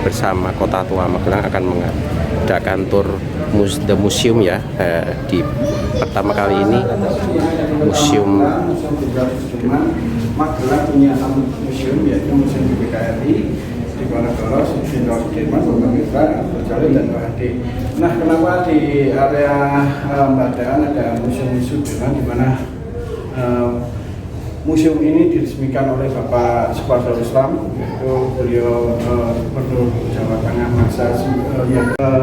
bersama Kota Tua Magelang akan mengadakan tur the museum ya. Di pertama kali ini museum Magelang punya museum, yaitu Museum BPKRI di Ponorogo, Jenderal Sudirman, Bambang Brojonegoro dan OHD. Nah, kenapa di area Badan ada Museum Sudirman, di mana museum ini diresmikan oleh Bapak Supardo Islam, yaitu beliau Gubernur Jawa Tengah masa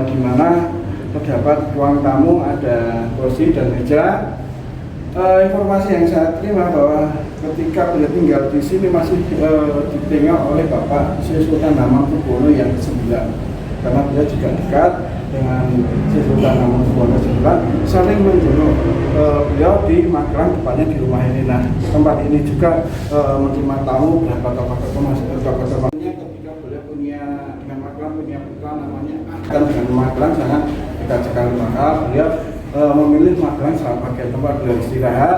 di mana terdapat ruang tamu, ada kursi dan meja. Informasi yang saya terima bahwa ketika beliau tinggal di sini masih ditinggal oleh Bapak Sri Sultan Hamengkubuwono yang ke-9, karena beliau juga dekat dengan Sri Sultan Hamengkubuwono IX, saling menjenguk beliau di Magelang, tepatnya di rumah ini. Nah, tempat ini juga menerima tamu beberapa tokoh-tokoh. Ketika beliau punya dengan Magelang punya putra namanya Akan dengan Magelang sangat dekat sekali, maka beliau memilih Magelang sebagai tempat beliau istirahat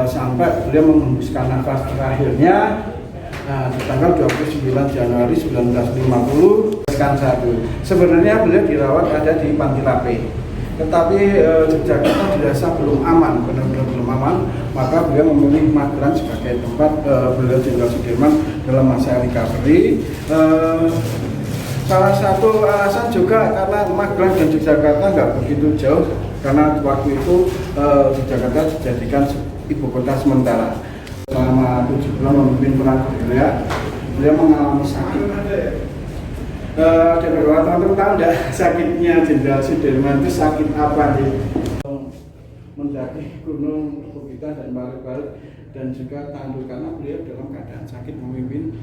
sampai beliau menghembuskan nafas terakhirnya di tanggal 29 Januari 1950. Sebenarnya beliau dirawat ada di Panti Lape, tetapi Yogyakarta dirasa belum aman, benar-benar belum aman, maka beliau memilih Magelang sebagai tempat beliau Jenderal Sudirman dalam masa recovery. Salah satu alasan juga karena Magelang dan Yogyakarta nggak begitu jauh, karena waktu itu Yogyakarta dijadikan ibu kota sementara. Selama 7 bulan memimpin perang gerilya, beliau mengalami sakit. Teman-teman tahu nggak sakitnya Jenderal Sudirman itu sakit apa nih? Mendaki gunung Bukita dan balik-balik, dan juga tandul karena beliau dalam keadaan sakit memimpin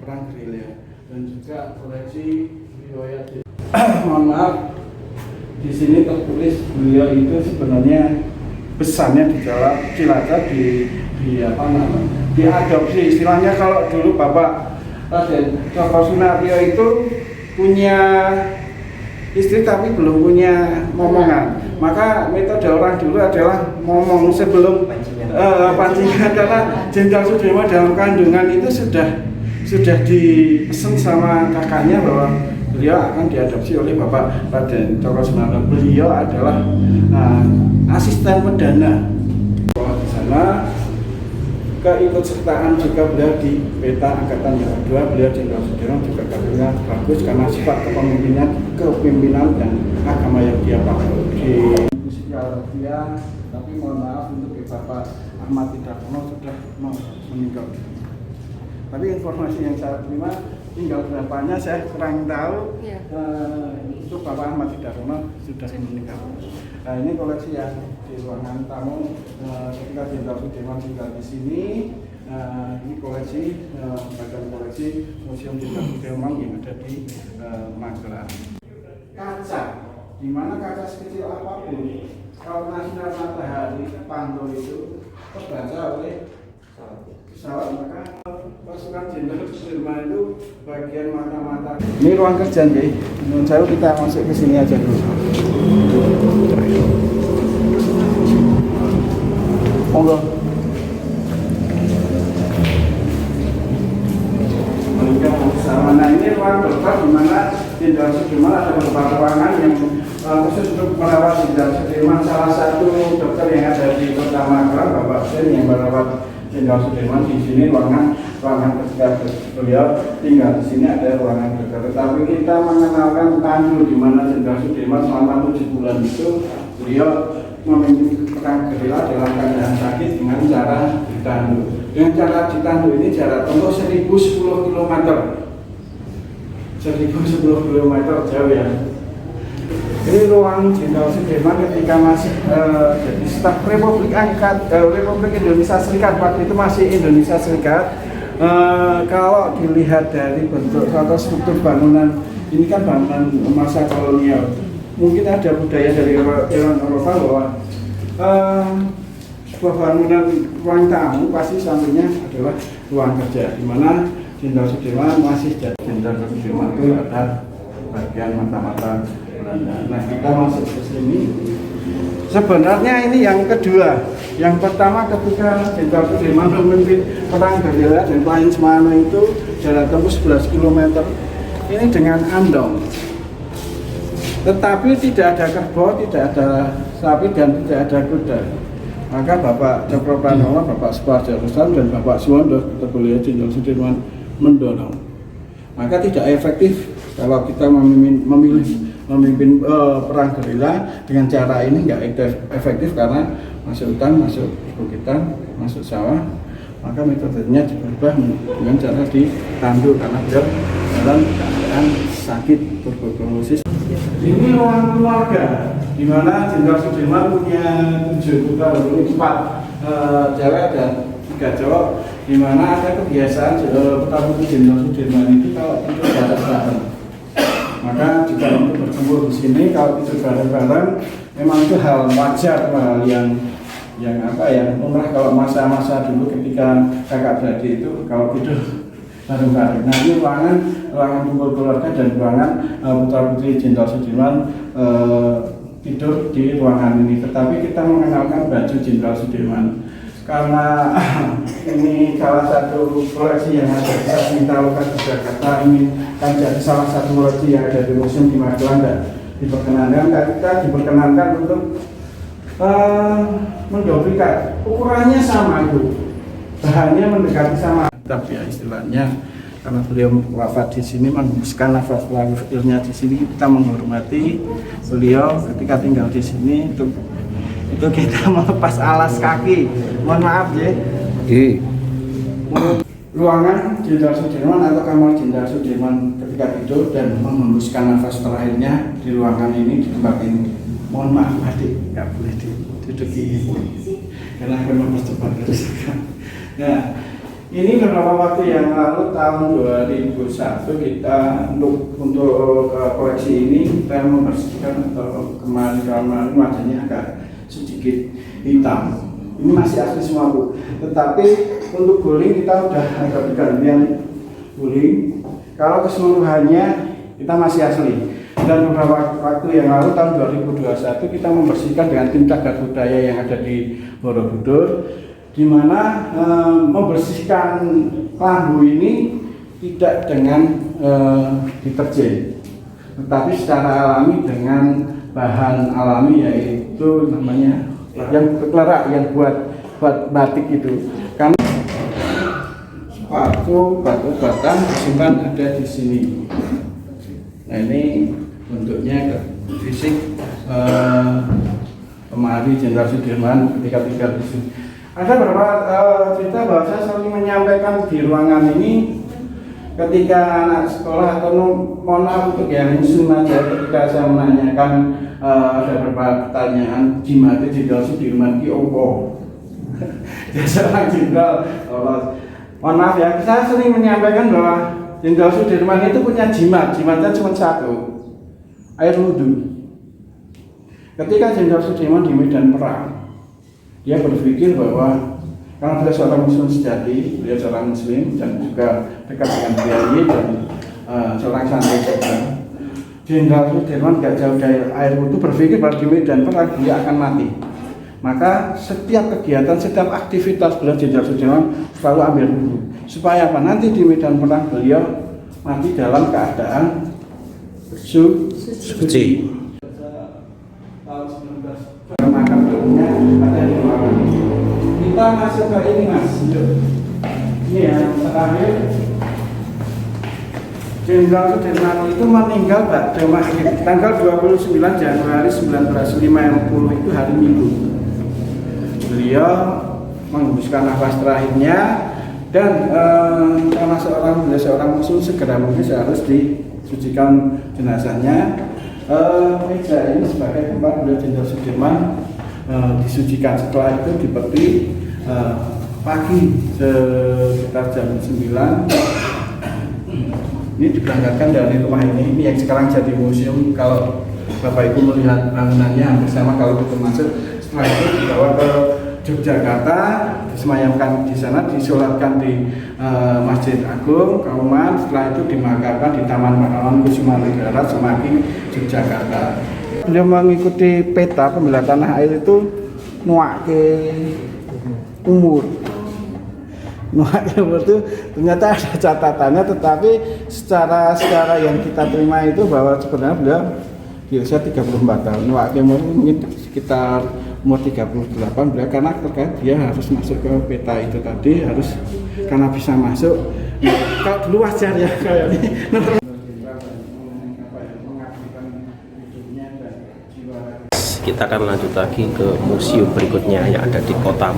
perang gerilya. Dan juga koleksi riwayat. Mohon maaf, di sini tertulis beliau itu sebenarnya pesannya di dalam Cilacap diadopsi. Istilahnya kalau dulu Bapak Raden Djoko Sunaryo itu punya istri tapi belum punya momongan, maka metode orang dulu adalah ngomong sebelum pancingan, karena Jenderal Sudirman dalam kandungan itu sudah dipesan sama kakaknya bahwa beliau akan diadopsi oleh Bapak Raden Djoko Sunaryo. Beliau adalah asisten perdana di sana. Keikutsertaan juga beliau di peta angkatan yang kedua. Beliau Jenderal Sudirman juga karirnya bagus karena sifat kepemimpinan dan agama yang dia pakai di Arabia. Tapi mohon maaf untuk Bapak Ahmad Hidayatullah sudah mau meninggal. Tapi informasi yang saya terima tinggal berapanya saya kurang tahu. Itu Bapak Ahmad Hidayatullah sudah meninggal. Nah, ini koleksi yang di ruangan tamu ketika Jenderal Sudirman tinggal di sini. Ini koleksi bagian koleksi Museum Jenderal Sudirman yang ada di Magelang. Kaca, di mana kaca sekecil apapun, kalau sinar matahari pantau itu terbaca oleh pesawat, maka pasukan Jenderal Sudirman itu bagian mata-mata. Ini ruang kerja nih. Menurut saya kita masuk ke sini aja dulu. Monggo. Nah, ini ruang dokter di mana Jenderal Sudirman ada beberapa ruangan yang khusus untuk merawat Jenderal Sudirman. Salah satu dokter yang ada di Kota Magelang, Bapak Sen, yang merawat Jenderal Sudirman. Di sini ruangan ketika beliau tinggal di sini ada ruangan dokter. Tetapi kita mengenalkan tandu di mana Jenderal Sudirman selama 7 bulan itu beliau memimpin perang gerilya dalam keadaan sakit dengan cara ditandu. Dengan cara ditandu ini jarak tempuh 1010 km. 1010 km jauh ya. Ini ruang Jenderal Sudirman ketika masih jadi staf Republik Indonesia Serikat. Waktu itu masih Indonesia Serikat. Kalau dilihat dari bentuk atau struktur bangunan, ini kan bangunan masa kolonial. Mungkin ada budaya dari Eropa bahwa sebuah bangunan ruang tamu pasti sampingnya adalah ruang kerja, di mana Jenderal Sudirman masih jadi Jenderal Sudirman itu ada bagian mata-mata Belanda. Nah, kita masuk ke sini. Sebenarnya ini yang kedua. Yang pertama ketika Jenderal Sudirman memimpin perang gerilya dan Plain Semana itu jarak tempuh 11 km. ini dengan andong. Tetapi tidak ada kerbau, tidak ada sapi, dan tidak ada kuda. Maka Bapak Cokro Pranowo, Bapak Suparjo Rustam, dan Bapak Suwondo Beliau Jenderal Sudirman mendorong. Maka tidak efektif kalau kita memimpin perang gerila dengan cara ini, nggak efektif karena masuk hutan, masuk perbukitan, masuk sawah. Maka metodenya diubah dengan cara ditandu karena beliau dalam keadaan sakit tuberkulosis. Ini ruang keluarga di mana Jenderal Sudirman punya 7 putra, ini 4 cewek dan 3 cowok, di mana ada kebiasaan putra-putri Jenderal Sudirman itu kalau tidur bareng-bareng. Maka jika untuk bertempur di sini kalau tidur bareng-bareng memang itu hal wajar, hal yang umrah kalau masa-masa dulu ketika kakak beradik itu kalau tidur bareng-bareng. Nah, ini ruangan kumpul keluarga dan ruangan putra-putri Jenderal Sudirman tidur di ruangan ini. Tetapi kita mengenalkan baju Jenderal Sudirman karena ini salah satu koleksi yang ada di Sasmita di Jakarta, ini kan jadi salah satu koleksi yang ada di museum di Magelang, dan kita diperkenankan untuk menduplikat. Ukurannya sama itu, bahannya mendekati sama, tapi ya istilahnya karena beliau wafat di sini, mengembuskan nafas terakhirnya di sini, kita menghormati beliau ketika tinggal di sini. Itu kita melepas alas kaki, mohon maaf ya. Ruangan Jenderal Sudirman atau kamar Jenderal Sudirman ketika tidur dan menghembuskan nafas terakhirnya di ruangan ini, di tempat ini. Mohon maaf adik, nggak boleh diduduki karena akan mempercepat kerusakan. Nah, ini beberapa waktu yang lalu tahun 2001 kita untuk koleksi ini kita membersihkan atau kemarin wajahnya agak sedikit hitam. Ini masih asli semua Bu. Tetapi untuk guling kita udah agak bergantian guling. Kalau keseluruhannya kita masih asli. Dan beberapa waktu yang lalu tahun 2021 kita membersihkan dengan tim cagar budaya yang ada di Borobudur, di mana membersihkan lambu ini tidak dengan deterjen, tetapi secara alami dengan bahan alami, yaitu namanya yang kelara, yang buat batik itu. Karena batu-batan disimpan ada di sini. Nah, ini bentuknya fisik lemari Jenderal Sudirman ketika tinggal di sini. Ada beberapa cerita bahwa saya sering menyampaikan di ruangan ini ketika anak sekolah, atau mohon maaf untuk yang muslim aja, ketika saya menanyakan ada beberapa pertanyaan, gimana Jenderal Sudirman ki opo? Dia seorang jenderal. Mohon maaf ya, saya sering menyampaikan bahwa Jenderal Sudirman itu punya jimatnya cuma satu, air wudhu. Ketika Jenderal Sudirman di medan perang, dia berpikir bahwa karena beliau seorang muslim sejati, beliau seorang muslim dan juga dekat dengan Kiai dan seorang santri juga. Jenderal Sudirman gak jauh dari air wudhu, berpikir bahwa di medan perang dia akan mati. Maka setiap kegiatan, setiap aktivitas beliau Jenderal Sudirman selalu ambil wudhu. Supaya apa? Nanti di medan perang beliau mati dalam keadaan suci. Tahun 19 makam beliaunya ada di ruangan. Kita masuk ke ini Mas. Ini yang terakhir. Jenderal Sudirman itu meninggal pada tanggal 29 Januari 1950 itu hari Minggu. Beliau menghembuskan nafas terakhirnya, dan karena seorang muslim segera mungkin harus disucikan jenazahnya. Meja ini sebagai tempat beliau Jenderal Sudirman disucikan. Setelah itu dipeti pagi sekitar jam 9. Ini diberangkatkan dari rumah ini yang sekarang jadi museum. Kalau Bapak Ibu melihat bangunannya hampir sama kalau kita masuk. Setelah itu dibawa ke Yogyakarta, disemayamkan di sana, disolatkan di Masjid Agung Kauman. Setelah itu dimakamkan di Taman Makam Kusumanegara Semanggi, Yogyakarta. Beliau mengikuti peta pembela tanah air itu nuake umur. Nuwak Timur itu ternyata ada catatannya, tetapi secara yang kita terima itu bahwa sebenarnya beliau di usia 34 tahun. Nuwak Timur mungkin sekitar umur 38 beliau, karena terkait dia harus masuk ke peta itu tadi, harus karena bisa masuk. Nah, kalau dulu wajar ya kayak ini. Kita akan lanjut lagi ke museum berikutnya yang ada di kota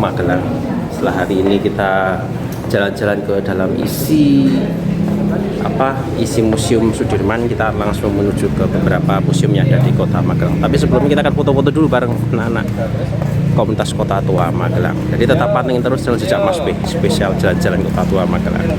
Magelang. Setelah hari ini kita jalan-jalan ke dalam isi museum Sudirman, kita langsung menuju ke beberapa museum yang ada di kota Magelang. Tapi sebelumnya kita akan foto-foto dulu bareng anak-anak komunitas Kota Tua Magelang. Jadi tetap pantengin terus channel Jejak Mas B, spesial jalan-jalan Kota Tua Magelang.